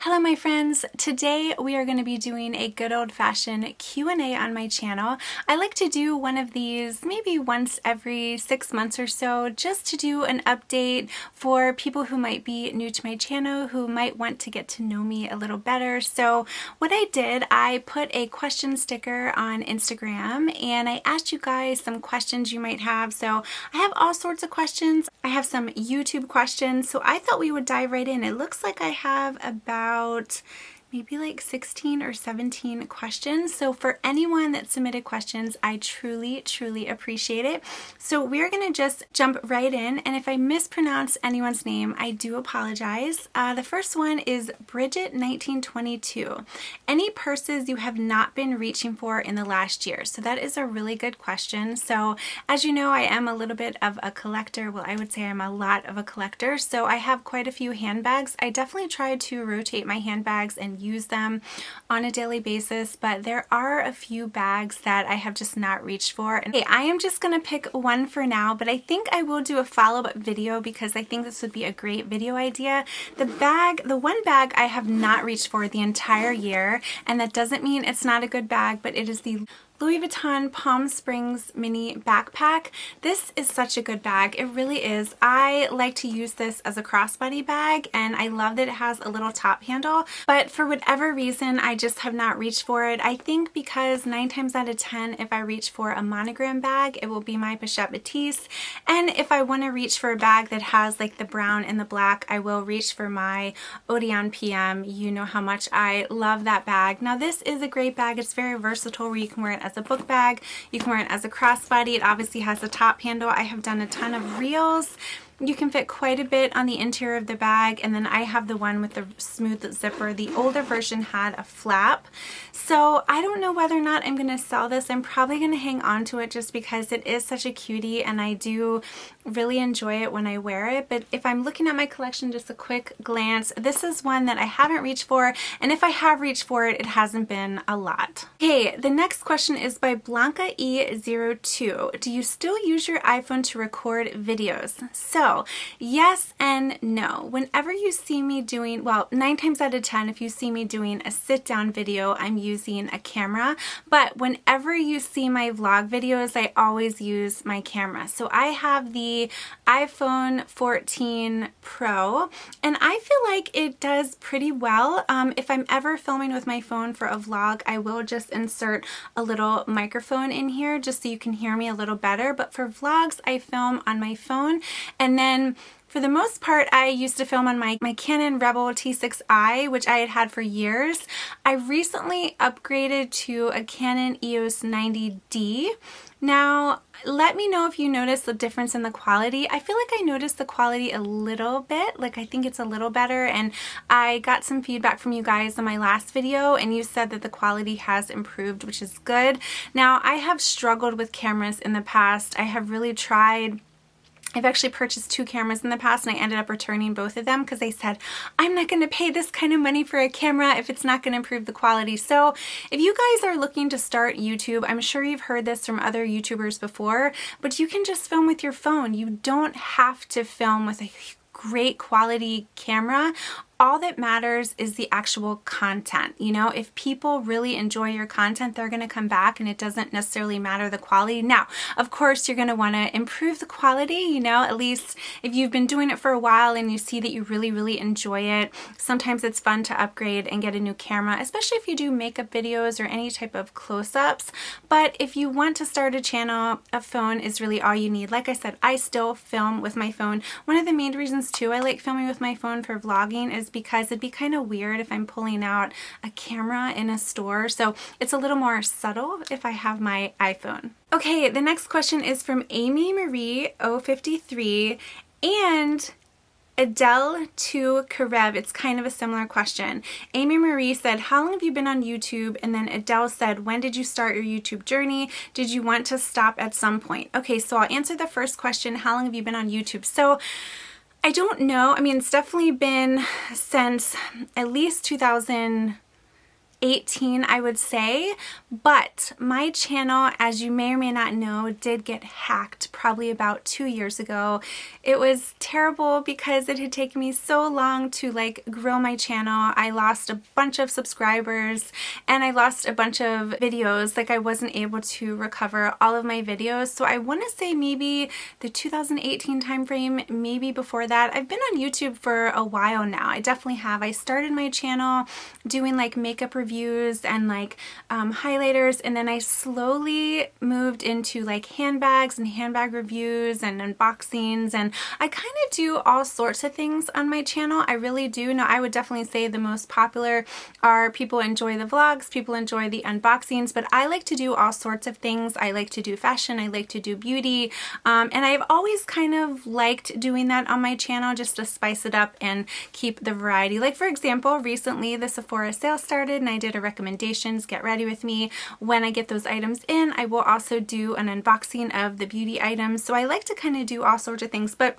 Hello my friends, today we are going to be doing a good old-fashioned Q&A on my channel. I like to do one of these maybe once every 6 months or so, just to do an update for people who might be new to my channel, who might want to get to know me a little better. So what I did, I put a question sticker on Instagram and I asked you guys some questions you might have. So I have all sorts of questions. I have some YouTube questions, so I thought we would dive right in. It looks like I have about maybe like 16 or 17 questions. So for anyone that submitted questions, I truly appreciate it. So we're gonna just jump right in, and if I mispronounce anyone's name, I do apologize. The first one is Bridget 1922. Any purses you have not been reaching for in the last year? So that is a really good question. So as you know, I am a little bit of a collector. Well, I would say I'm a lot of a collector. So I have quite a few handbags. I definitely try to rotate my handbags and use them on a daily basis, but there are a few bags that I have just not reached for. Okay, I am just gonna pick one for now, but I think I will do a follow-up video because I think this would be a great video idea. The one bag I have not reached for the entire year, and that doesn't mean it's not a good bag, but it is the Louis Vuitton Palm Springs mini backpack. This is such a good bag. It really is. I like to use this as a crossbody bag, and I love that it has a little top handle, but for whatever reason I just have not reached for it. I think because 9 times out of 10 if I reach for a monogram bag, it will be my Bichette Batiste, and if I want to reach for a bag that has like the brown and the black, I will reach for my Odeon PM. You know how much I love that bag. Now this is a great bag. It's very versatile where you can wear it as a book bag, you can wear it as a crossbody. It obviously has a top handle. I have done a ton of reels. You can fit quite a bit on the interior of the bag, and then I have the one with the smooth zipper. The older version had a flap. So I don't know whether or not I'm going to sell this. I'm probably going to hang on to it just because it is such a cutie and I do really enjoy it when I wear it. But if I'm looking at my collection, just a quick glance, this is one that I haven't reached for, and if I have reached for it, it hasn't been a lot. Okay, the next question is by Blanca E02. Do you still use your iPhone to record videos? So yes and no. Whenever you see me doing, well, 9 times out of 10 if you see me doing a sit down video, I'm using a camera, but whenever you see my vlog videos, I always use my camera. So I have the iPhone 14 Pro, and I feel like it does pretty well. If I'm ever filming with my phone for a vlog, I will just insert a little microphone in here just so you can hear me a little better, but for vlogs, I film on my phone, and then for the most part, I used to film on my Canon Rebel T6i, which I had had for years. I recently upgraded to a Canon EOS 90D. Now, let me know if you notice the difference in the quality. I feel like I noticed the quality a little bit, like I think it's a little better, and I got some feedback from you guys on my last video, and you said that the quality has improved, which is good. Now, I have struggled with cameras in the past. I have really tried. I've actually purchased 2 cameras in the past, and I ended up returning both of them because they said, I'm not going to pay this kind of money for a camera if it's not going to improve the quality. So if you guys are looking to start YouTube, I'm sure you've heard this from other YouTubers before, but you can just film with your phone. You don't have to film with a great quality camera. All that matters is the actual content. You know, if people really enjoy your content, they're going to come back, and it doesn't necessarily matter the quality. Now, of course, you're going to want to improve the quality, you know, at least if you've been doing it for a while and you see that you really enjoy it. Sometimes it's fun to upgrade and get a new camera, especially if you do makeup videos or any type of close-ups. But if you want to start a channel, a phone is really all you need. Like I said, I still film with my phone. One of the main reasons too I like filming with my phone for vlogging is because it'd be kind of weird if I'm pulling out a camera in a store. So it's a little more subtle if I have my iPhone. Okay, the next question is from Amy Marie 053 and Adele to Karev. It's kind of a similar question. Amy Marie said, how long have you been on YouTube? And then Adele said, when did you start your YouTube journey? Did you want to stop at some point? Okay, so I'll answer the first question. How long have you been on YouTube? So I don't know. I mean, it's definitely been since at least 2000. 18, I would say, but my channel, as you may or may not know, did get hacked probably about 2 years ago. It was terrible because it had taken me so long to like grow my channel. I lost a bunch of subscribers and I lost a bunch of videos. Like I wasn't able to recover all of my videos. So I want to say maybe the 2018 timeframe, maybe before that. I've been on YouTube for a while now. I definitely have. I started my channel doing like makeup reviews and like highlighters, and then I slowly moved into like handbags and handbag reviews and unboxings, and I kind of do all sorts of things on my channel. I really do. Now I would definitely say the most popular are people enjoy the vlogs, people enjoy the unboxings, but I like to do all sorts of things. I like to do fashion, I like to do beauty, and I've always kind of liked doing that on my channel just to spice it up and keep the variety. Like for example, recently the Sephora sale started and I did a recommendations, get ready with me. When I get those items in, I will also do an unboxing of the beauty items. So I like to kind of do all sorts of things, but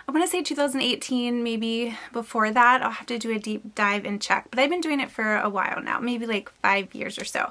I want to say 2018, maybe before that. I'll have to do a deep dive and check, but I've been doing it for a while now, maybe like 5 years or so.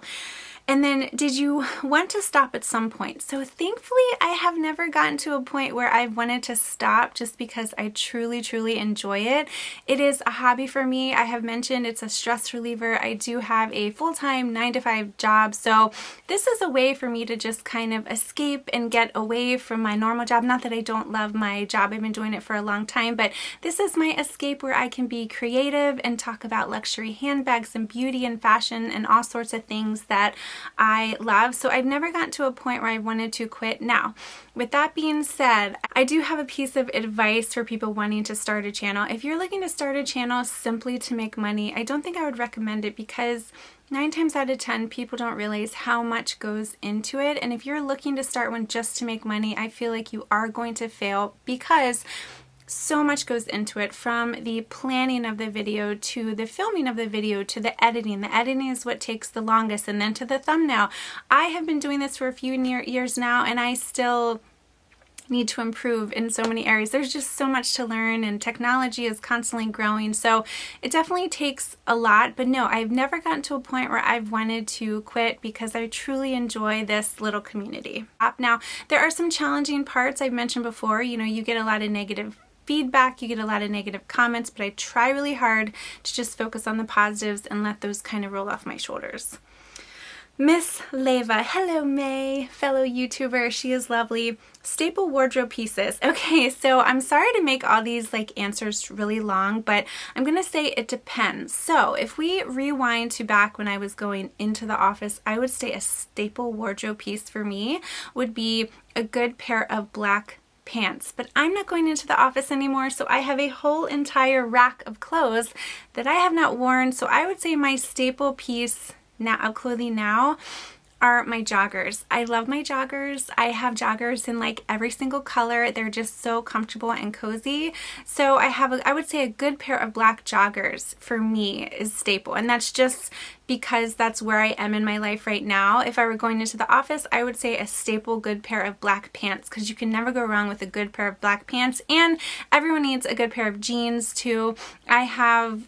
And then did you want to stop at some point? So thankfully I have never gotten to a point where I've wanted to stop just because I truly, truly enjoy it. It is a hobby for me. I have mentioned it's a stress reliever. I do have a full-time 9-to-5 job. So this is a way for me to just kind of escape and get away from my normal job. Not that I don't love my job. I've been doing it for a long time, but this is my escape where I can be creative and talk about luxury handbags and beauty and fashion and all sorts of things that I love. So I've never gotten to a point where I wanted to quit. Now, with that being said, I do have a piece of advice for people wanting to start a channel. If you're looking to start a channel simply to make money, I don't think I would recommend it because 9 times out of 10 people don't realize how much goes into it. And if you're looking to start one just to make money, I feel like you are going to fail because so much goes into it, from the planning of the video to the filming of the video to the editing. The editing is what takes the longest, and then to the thumbnail. I have been doing this for a few years now and I still need to improve in so many areas. There's just so much to learn and technology is constantly growing. So it definitely takes a lot, but no, I've never gotten to a point where I've wanted to quit because I truly enjoy this little community. Now, there are some challenging parts I've mentioned before. You know, you get a lot of negative feedback, you get a lot of negative comments, but I try really hard to just focus on the positives and let those kind of roll off my shoulders. Miss Leva, hello May, fellow YouTuber, she is lovely. Staple wardrobe pieces. Okay, so I'm sorry to make all these like answers really long, but I'm gonna say it depends. So if we rewind to back when I was going into the office, I would say a staple wardrobe piece for me would be a good pair of black pants. But I'm not going into the office anymore, so I have a whole entire rack of clothes that I have not worn. So I would say my staple piece now of clothing now are my joggers. I love my joggers. I have joggers in like every single color. They're just so comfortable and cozy. So I would say a good pair of black joggers for me is staple. And that's just because that's where I am in my life right now. If I were going into the office, I would say a staple good pair of black pants because you can never go wrong with a good pair of black pants. And everyone needs a good pair of jeans too. I have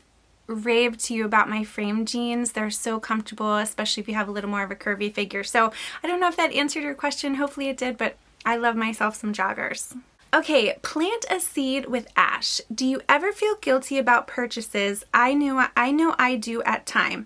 raved to you about my frame jeans. They're so comfortable, especially if you have a little more of a curvy figure. So I don't know if that answered your question. Hopefully it did, but I love myself some joggers. Okay, plant a seed with Ash. Do you ever feel guilty about purchases? I know I do at times.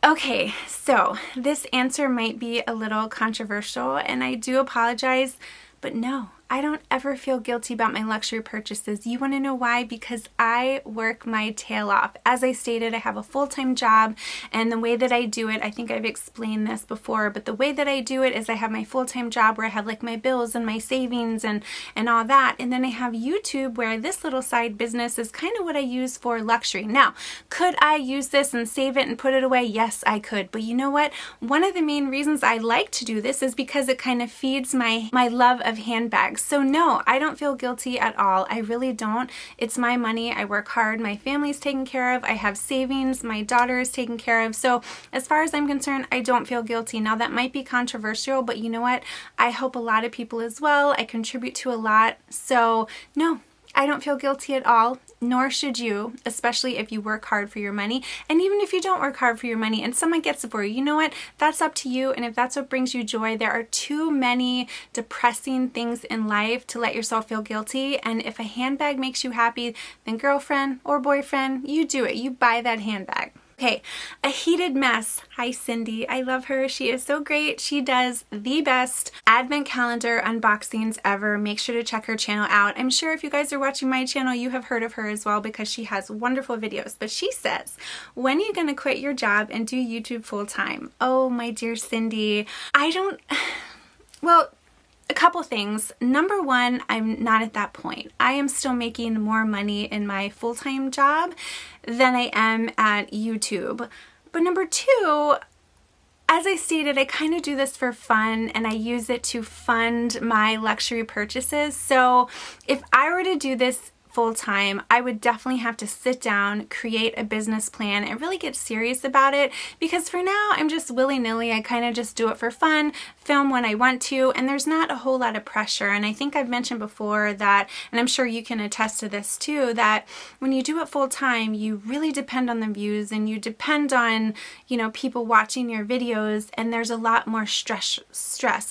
Okay, so this answer might be a little controversial and I do apologize, but no, I don't ever feel guilty about my luxury purchases. You want to know why? Because I work my tail off. As I stated, I have a full-time job, and the way that I do it, I think I've explained this before, but the way that I do it is I have my full-time job where I have like my bills and my savings and all that, and then I have YouTube where this little side business is kind of what I use for luxury. Now, could I use this and save it and put it away? Yes, I could, but you know what? One of the main reasons I like to do this is because it kind of feeds my love of handbags. So no, I don't feel guilty at all. I really don't. It's my money. I work hard. My family's taken care of. I have savings. My daughter is taken care of. So as far as I'm concerned, I don't feel guilty. Now that might be controversial, but you know what? I help a lot of people as well. I contribute to a lot. So no, I don't feel guilty at all. nor should you, especially if you work hard for your money. And even if you don't work hard for your money and someone gets it for you, you know what? That's up to you. And if that's what brings you joy, there are too many depressing things in life to let yourself feel guilty. And if a handbag makes you happy, then girlfriend or boyfriend, you do it. You buy that handbag. Okay, a heated mess. Hi, Cindy. I love her. She is so great. She does the best advent calendar unboxings ever. Make sure to check her channel out. I'm sure if you guys are watching my channel, you have heard of her as well because she has wonderful videos. But she says, when are you going to quit your job and do YouTube full time? Oh, my dear Cindy. Well, a couple things. Number one, I'm not at that point. I am still making more money in my full-time job than I am at YouTube. But number two, as I stated, I kind of do this for fun and I use it to fund my luxury purchases. So if I were to do this full-time, I would definitely have to sit down, create a business plan, and really get serious about it, because for now I'm just willy-nilly. I kind of just do it for fun, film when I want to, and there's not a whole lot of pressure. And I think I've mentioned before that, and I'm sure you can attest to this too, that when you do it full-time, you really depend on the views and you depend on, you know, people watching your videos, and there's a lot more stress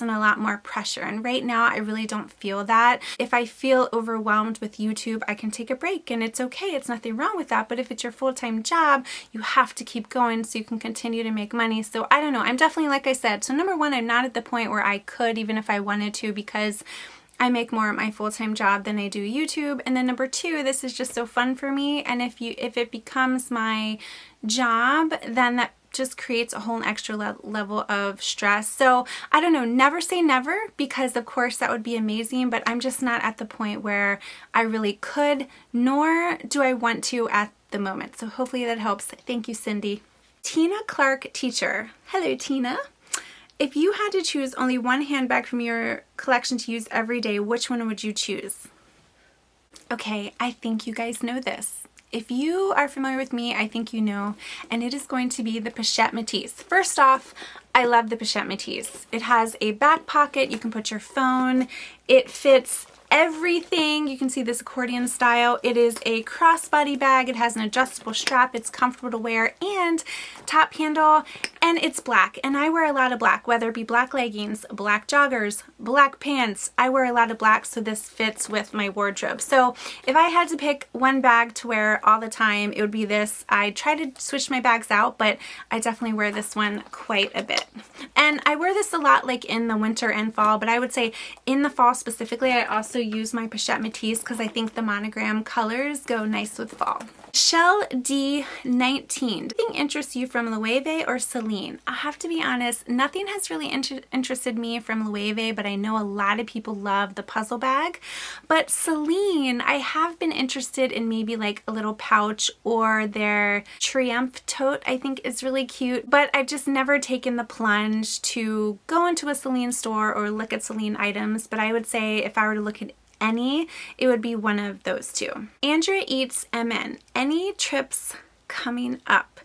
and a lot more pressure. And right now I really don't feel that. If I feel overwhelmed with YouTube, I can take a break and it's okay. It's nothing wrong with that. But if it's your full-time job, you have to keep going so you can continue to make money. So I don't know. I'm definitely, like I said, so number one, I'm not at the point where I could, even if I wanted to, because I make more at my full-time job than I do YouTube. And then number two, this is just so fun for me. And if it becomes my job, then that just creates a whole extra level of stress. So I don't know, never say never, because of course that would be amazing, but I'm just not at the point where I really could, nor do I want to at the moment. So hopefully that helps. Thank you, Cindy. Tina Clark Teacher. Hello, Tina. If you had to choose only one handbag from your collection to use every day, which one would you choose? Okay, I think you guys know this. If you are familiar with me, I think you know, and it is going to be the Pochette Métis. First off, I love the Pochette Métis. It has a back pocket, you can put your phone, it fits everything. You can see this accordion style. It is a crossbody bag. It has an adjustable strap. It's comfortable to wear and top handle, and it's black. And I wear a lot of black, whether it be black leggings, black joggers, black pants. I wear a lot of black, so this fits with my wardrobe. So if I had to pick one bag to wear all the time, it would be this. I try to switch my bags out, but I definitely wear this one quite a bit. And I wear this a lot like in the winter and fall, but I would say in the fall specifically, I also use my Pochette Métis because I think the monogram colors go nice with fall. Shell D19. Anything interests you from Loewe or Celine? I have to be honest, nothing has really interested me from Loewe, but I know a lot of people love the puzzle bag. But Celine, I have been interested in maybe like a little pouch, or their Triumph tote I think is really cute, but I've just never taken the plunge to go into a Celine store or look at Celine items. But I would say if I were to look at any, it would be one of those two. Andrea Eats MN. Any trips coming up?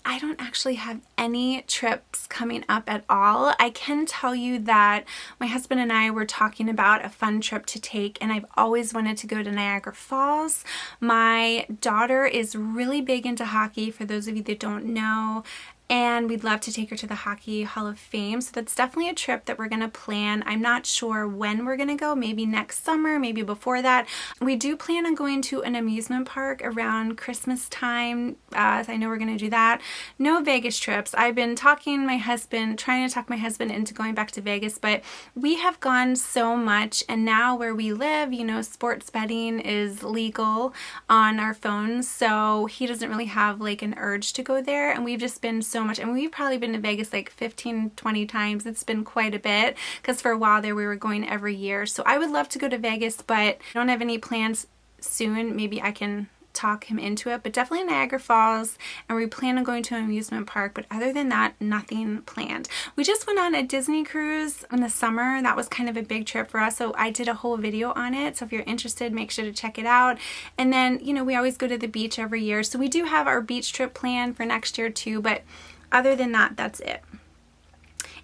I don't actually have any trips coming up at all. I can tell you that my husband and I were talking about a fun trip to take, and I've always wanted to go to Niagara Falls. My daughter is really big into hockey, for those of you that don't know, and we'd love to take her to the Hockey Hall of Fame. So that's definitely a trip that we're going to plan. I'm not sure when we're going to go, maybe next summer, maybe before that. We do plan on going to an amusement park around Christmas time. I know we're going to do that. No Vegas trips. I've been trying to talk my husband into going back to Vegas, but we have gone so much, and now where we live, you know, sports betting is legal on our phones, so he doesn't really have like an urge to go there, and we've just been so much, and we've probably been to Vegas like 15-20 times. It's been quite a bit, because for a while there we were going every year. So I would love to go to Vegas, but I don't have any plans soon. Maybe I can talk him into it, but definitely Niagara Falls, and we plan on going to an amusement park, but other than that, nothing planned. We just went on a Disney cruise in the summer. That was kind of a big trip for us, so I did a whole video on it, so if you're interested, make sure to check it out. And then, you know, we always go to the beach every year, so we do have our beach trip planned for next year too, but other than that, that's it.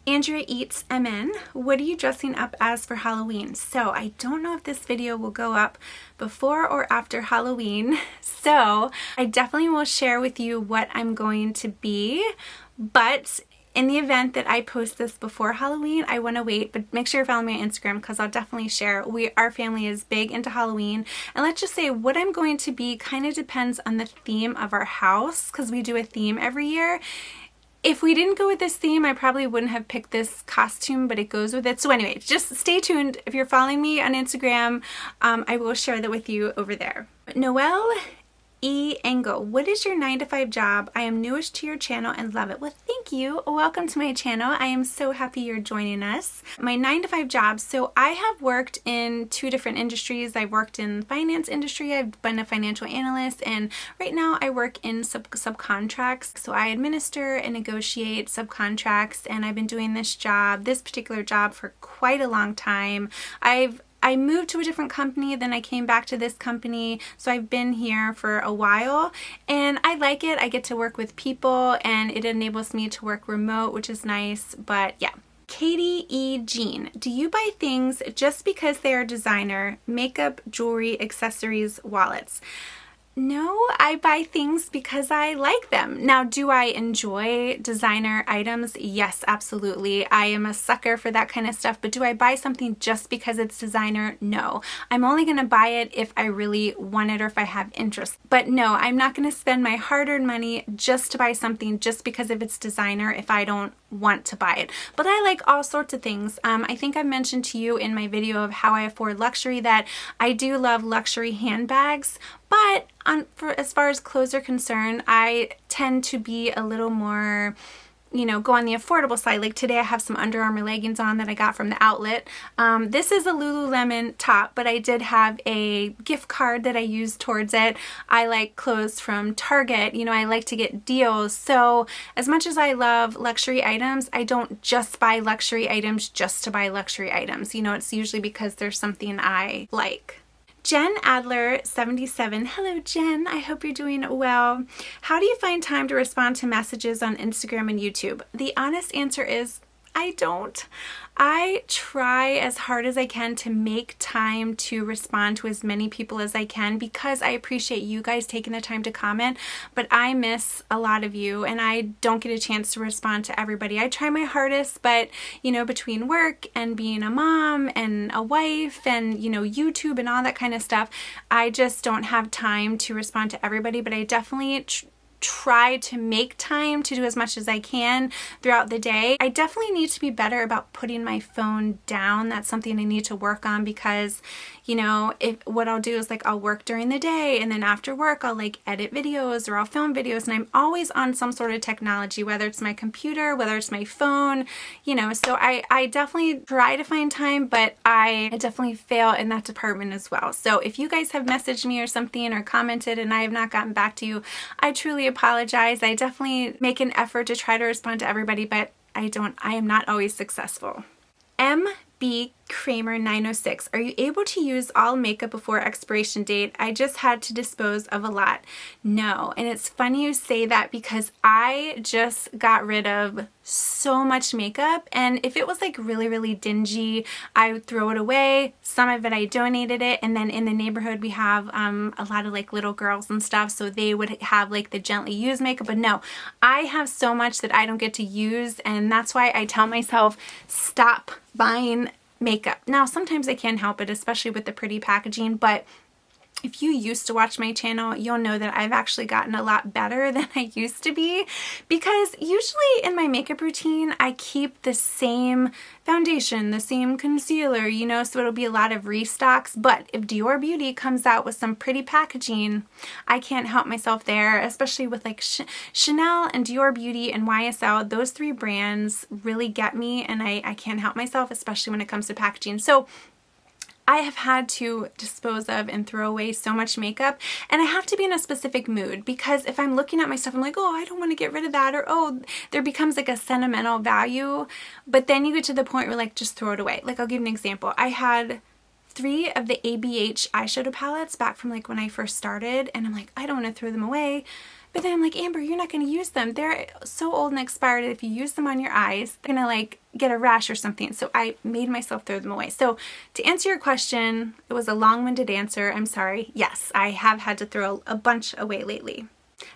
Andrea Eats MN, what are you dressing up as for Halloween? So I don't know if this video will go up before or after Halloween, so I definitely will share with you what I'm going to be, but in the event that I post this before Halloween, I want to wait, but make sure you're following me on Instagram because I'll definitely share. Our family is big into Halloween, and let's just say what I'm going to be kind of depends on the theme of our house because we do a theme every year. If we didn't go with this theme, I probably wouldn't have picked this costume, but it goes with it. So anyway, just stay tuned. If you're following me on Instagram, I will share that with you over there. Noelle E. Engel, what is your 9-to-5 job? I am newish to your channel and love it. Well, thank you. Welcome to my channel. I am so happy you're joining us. My 9-to-5 job. So I have worked in 2 different industries. I've worked in the finance industry. I've been a financial analyst, and right now I work in subcontracts. So I administer and negotiate subcontracts, and I've been doing this particular job for quite a long time. I moved to a different company, then I came back to this company, so I've been here for a while, and I like it. I get to work with people, and it enables me to work remote, which is nice, but yeah. Katie E. Jean, do you buy things just because they are designer? Makeup, jewelry, accessories, wallets? No, I buy things because I like them. Now, do I enjoy designer items? Yes, absolutely. I am a sucker for that kind of stuff, but do I buy something just because it's designer? No. I'm only going to buy it if I really want it or if I have interest. But no, I'm not going to spend my hard-earned money just to buy something just because if it's designer if I don't want to buy it. But I like all sorts of things. I think I mentioned to you in my video of how I afford luxury that I do love luxury handbags, but as far as clothes are concerned, I tend to be a little more, go on the affordable side. Like today I have some Under Armour leggings on that I got from the outlet. This is a Lululemon top, but I did have a gift card that I used towards it. I like clothes from Target. I like to get deals. So as much as I love luxury items, I don't just buy luxury items just to buy luxury items. It's usually because there's something I like. Jen Adler 77. Hello Jen, I hope you're doing well. How do you find time to respond to messages on Instagram and YouTube? The honest answer is I don't. I try as hard as I can to make time to respond to as many people as I can because I appreciate you guys taking the time to comment, but I miss a lot of you and I don't get a chance to respond to everybody. I try my hardest, but between work and being a mom and a wife and YouTube and all that kind of stuff, I just don't have time to respond to everybody, but I definitely try to make time to do as much as I can throughout the day. I definitely need to be better about putting my phone down. That's something I need to work on because, what I'll do is I'll work during the day and then after work I'll edit videos or I'll film videos, and I'm always on some sort of technology, whether it's my computer, whether it's my phone, so I definitely try to find time, but I definitely fail in that department as well. So if you guys have messaged me or something or commented and I have not gotten back to you, I truly apologize. I definitely make an effort to try to respond to everybody, but I am not always successful. MB Kramer 906. Are you able to use all makeup before expiration date? I just had to dispose of a lot. No. And it's funny you say that because I just got rid of so much makeup, and if it was really, really dingy, I would throw it away. Some of it I donated it, and then in the neighborhood we have a lot of little girls and stuff, so they would have the gently used makeup. But no, I have so much that I don't get to use, and that's why I tell myself stop buying makeup. Now sometimes I can't help it, especially with the pretty packaging, but if you used to watch my channel, you'll know that I've actually gotten a lot better than I used to be, because usually in my makeup routine I keep the same foundation, the same concealer, so it'll be a lot of restocks. But if Dior Beauty comes out with some pretty packaging, I can't help myself there, especially with Chanel and Dior Beauty and YSL. Those 3 brands really get me, and I can't help myself, especially when it comes to packaging. So I have had to dispose of and throw away so much makeup, and I have to be in a specific mood, because if I'm looking at my stuff, I'm like, oh, I don't want to get rid of that, or oh, there becomes a sentimental value, but then you get to the point where just throw it away. I'll give you an example. I had 3 of the ABH eyeshadow palettes back from when I first started, and I'm like, I don't want to throw them away. But then I'm like, Amber, you're not going to use them. They're so old and expired. If you use them on your eyes, they're going to like get a rash or something. So I made myself throw them away. So to answer your question, it was a long-winded answer. I'm sorry. Yes, I have had to throw a bunch away lately.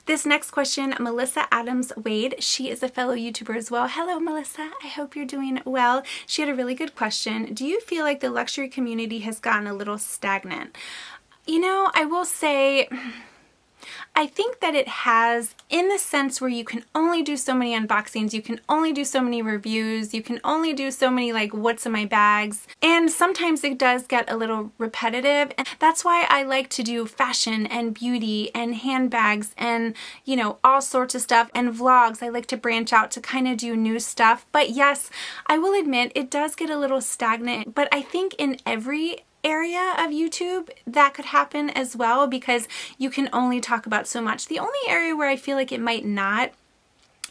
This next question, Melissa Adams Wade, she is a fellow YouTuber as well. Hello, Melissa. I hope you're doing well. She had a really good question. Do you feel like the luxury community has gotten a little stagnant? You know, I will say, I think that it has, in the sense where you can only do so many unboxings, you can only do so many reviews, you can only do so many like what's in my bags, and sometimes it does get a little repetitive. And that's why I like to do fashion and beauty and handbags and, you know, all sorts of stuff, and vlogs. I like to branch out to kind of do new stuff. But yes, I will admit it does get a little stagnant, but I think in every area of YouTube that could happen as well, because you can only talk about so much. The only area where I feel like it might not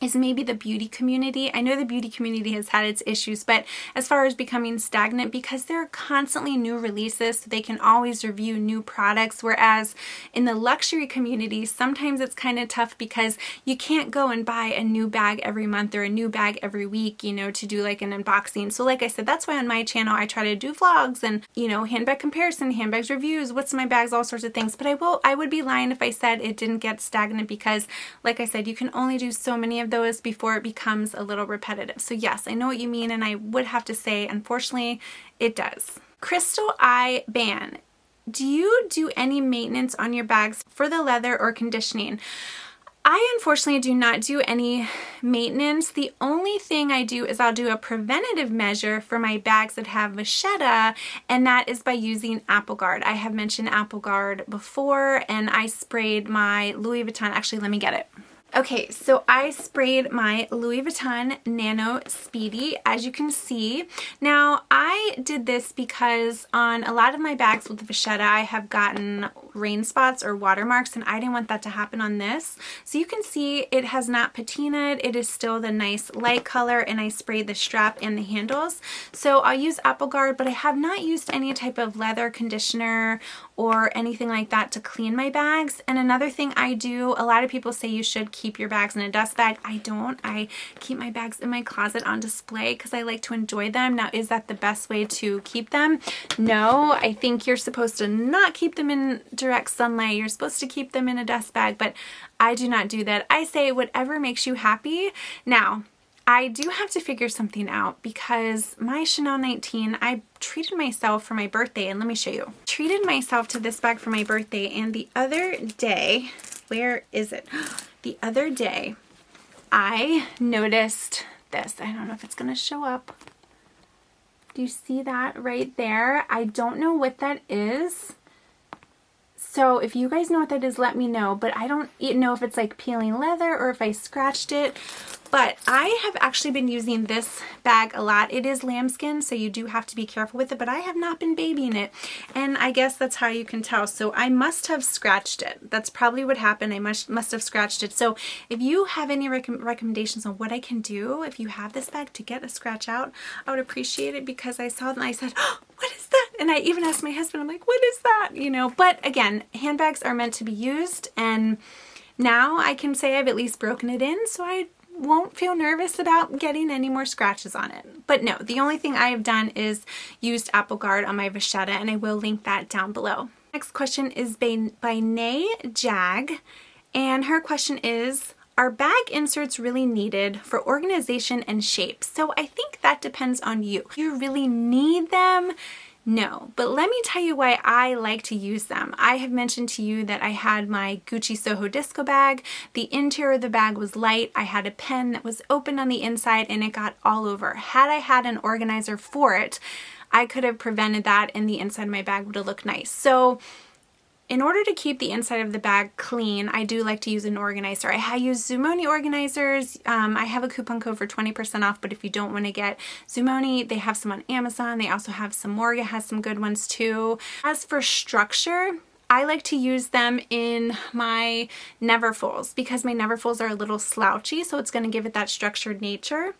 is maybe the beauty community. I know the beauty community has had its issues, but as far as becoming stagnant, because there are constantly new releases, so they can always review new products, whereas in the luxury community, sometimes it's kind of tough because you can't go and buy a new bag every month or a new bag every week, you know, to do like an unboxing. So like I said, that's why on my channel, I try to do vlogs and, you know, handbag comparison, handbags reviews, what's in my bags, all sorts of things. But I would be lying if I said it didn't get stagnant, because like I said, you can only do so many of those before it becomes a little repetitive. So yes, I know what you mean, and I would have to say, unfortunately, it does. Crystal I Ban, do you do any maintenance on your bags for the leather or conditioning? I unfortunately do not do any maintenance. The only thing I do is I'll do a preventative measure for my bags that have vachetta, and that is by using Apple Guard. I have mentioned Apple Guard before, and I sprayed my Louis Vuitton. Actually, let me get it. Okay, so I sprayed my Louis Vuitton Nano Speedy, as you can see. Now, I did this because on a lot of my bags with the vachetta, I have gotten rain spots or watermarks, and I didn't want that to happen on this. So you can see it has not patinaed. It is still the nice light color, and I sprayed the strap and the handles. So I'll use Apple Guard, but I have not used any type of leather conditioner or anything like that to clean my bags. And another thing I do, a lot of people say you should keep your bags in a dust bag. I don't. I keep my bags in my closet on display because I like to enjoy them. Now, is that the best way to keep them? No, I think you're supposed to not keep them in direct sunlight. You're supposed to keep them in a dust bag, but I do not do that. I say whatever makes you happy. Now, I do have to figure something out, because my Chanel 19, I treated myself for my birthday, and let me show you. Treated myself to this bag for my birthday, and the other day, where is it? The other day, I noticed this. I don't know if it's going to show up. Do you see that right there? I don't know what that is. So if you guys know what that is, let me know. But I don't know if it's like peeling leather or if I scratched it. But I have actually been using this bag a lot. It is lambskin, so you do have to be careful with it, but I have not been babying it. And I guess that's how you can tell. So I must have scratched it. That's probably what happened. I must have scratched it. So if you have any recommendations on what I can do if you have this bag to get a scratch out, I would appreciate it, because I saw it and I said, oh, what is that? And I even asked my husband, I'm like, what is that? You know, but again, handbags are meant to be used, and now I can say I've at least broken it in, so I won't feel nervous about getting any more scratches on it. But no, the only thing I have done is used Apple Guard on my vachetta, and I will link that down below. Next question is by Nay Jag, and her question is, are bag inserts really needed for organization and shape? So I think that depends on you. Do you really need them? No, but let me tell you why I like to use them. I have mentioned to you that I had my Gucci Soho Disco bag. The interior of the bag was light. I had a pen that was open on the inside, and it got all over. Had I had an organizer for it, I could have prevented that, and the inside of my bag would have looked nice. So in order to keep the inside of the bag clean, I do like to use an organizer. I use Zumoni organizers. I have a coupon code for 20% off, but if you don't want to get Zumoni, they have some on Amazon. They also have some, Morga has some good ones too. As for structure, I like to use them in my Neverfulls, because my Neverfulls are a little slouchy, so it's going to give it that structured nature.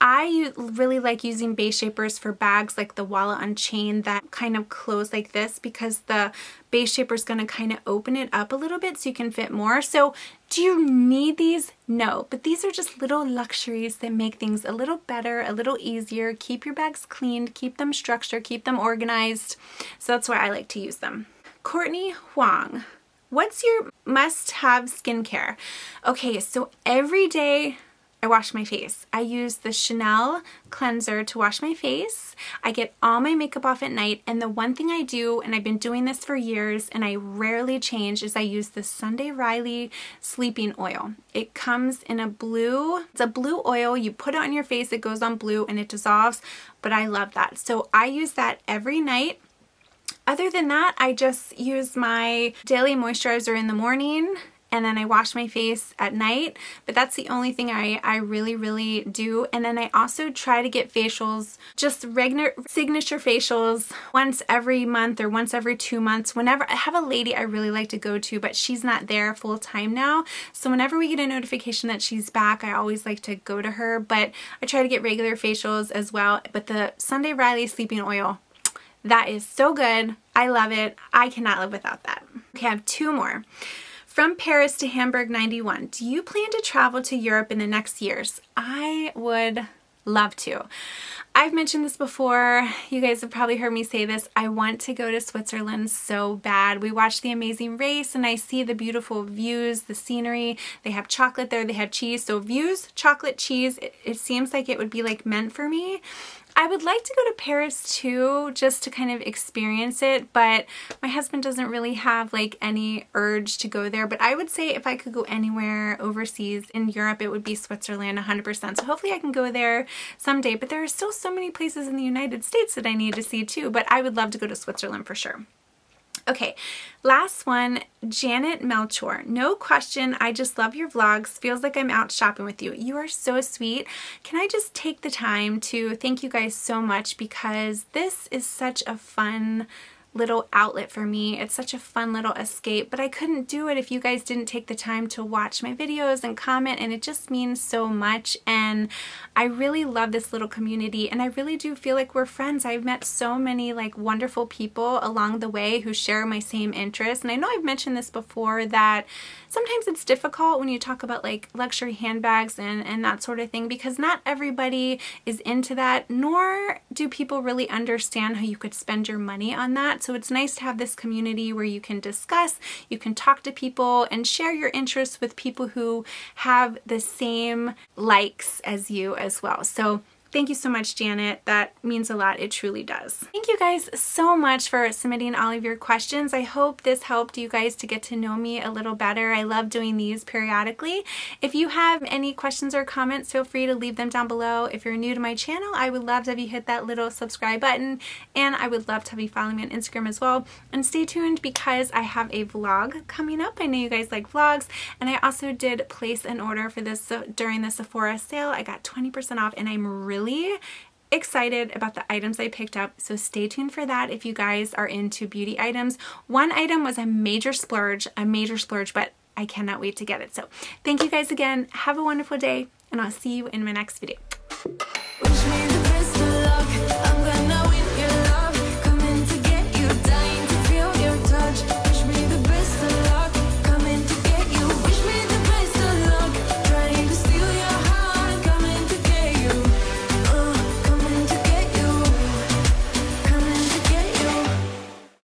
I really like using base shapers for bags like the Wallet on Chain that kind of close like this, because the base shaper is going to kind of open it up a little bit so you can fit more. So do you need these? No, but these are just little luxuries that make things a little better, a little easier, keep your bags cleaned, keep them structured, keep them organized. So that's why I like to use them. Courtney Huang, what's your must-have skincare? Okay, so every day I wash my face. I use the Chanel cleanser to wash my face. I get all my makeup off at night, and the one thing I do, and I've been doing this for years and I rarely change, is I use the Sunday Riley sleeping oil. It comes in a blue, it's a blue oil. You put it on your face, it goes on blue and it dissolves, but I love that. So I use that every night. Other than that, I just use my daily moisturizer in the morning, and then I wash my face at night, but that's the only thing I really do. And then I also try to get facials, just regular signature facials, once every month or once every 2 months. Whenever I have a lady I really like to go to, but she's not there full time now, so whenever we get a notification that she's back, I always like to go to her. But I try to get regular facials as well. But the Sunday Riley sleeping oil, that is so good. I love it. I cannot live without that. Okay, I have 2 more. From Paris to Hamburg 91. Do you plan to travel to Europe in the next years? I would love to. I've mentioned this before. You guys have probably heard me say this. I want to go to Switzerland so bad. We watched The Amazing Race and I see the beautiful views, the scenery. They have chocolate there, they have cheese. So views, chocolate, cheese, it seems like it would be like meant for me. I would like to go to Paris too, just to kind of experience it, but my husband doesn't really have like any urge to go there. But I would say if I could go anywhere overseas in Europe, it would be Switzerland 100%. So hopefully I can go there someday, but there are still so many places in the United States that I need to see too, but I would love to go to Switzerland for sure. Okay, last one, Janet Melchor. No question, I just love your vlogs. Feels like I'm out shopping with you. You are so sweet. Can I just take the time to thank you guys so much, because this is such a fun little outlet for me. It's such a fun little escape, but I couldn't do it if you guys didn't take the time to watch my videos and comment, and it just means so much. And I really love this little community, and I really do feel like we're friends. I've met so many like wonderful people along the way who share my same interests. And I know I've mentioned this before, that sometimes it's difficult when you talk about like luxury handbags and that sort of thing, because not everybody is into that, nor do people really understand how you could spend your money on that. So it's nice to have this community where you can discuss, you can talk to people and share your interests with people who have the same likes as you as well. So thank you so much, Janet. That means a lot. It truly does. Thank you guys so much for submitting all of your questions. I hope this helped you guys to get to know me a little better. I love doing these periodically. If you have any questions or comments, feel free to leave them down below. If you're new to my channel, I would love to have you hit that little subscribe button, and I would love to have you follow me on Instagram as well. And stay tuned, because I have a vlog coming up. I know you guys like vlogs, and I also did place an order for this during the Sephora sale. I got 20% off, and I'm really excited about the items I picked up, so stay tuned for that if you guys are into beauty items. One item was a major splurge, but I cannot wait to get it. So thank you guys again. Have a wonderful day, and I'll see you in my next video.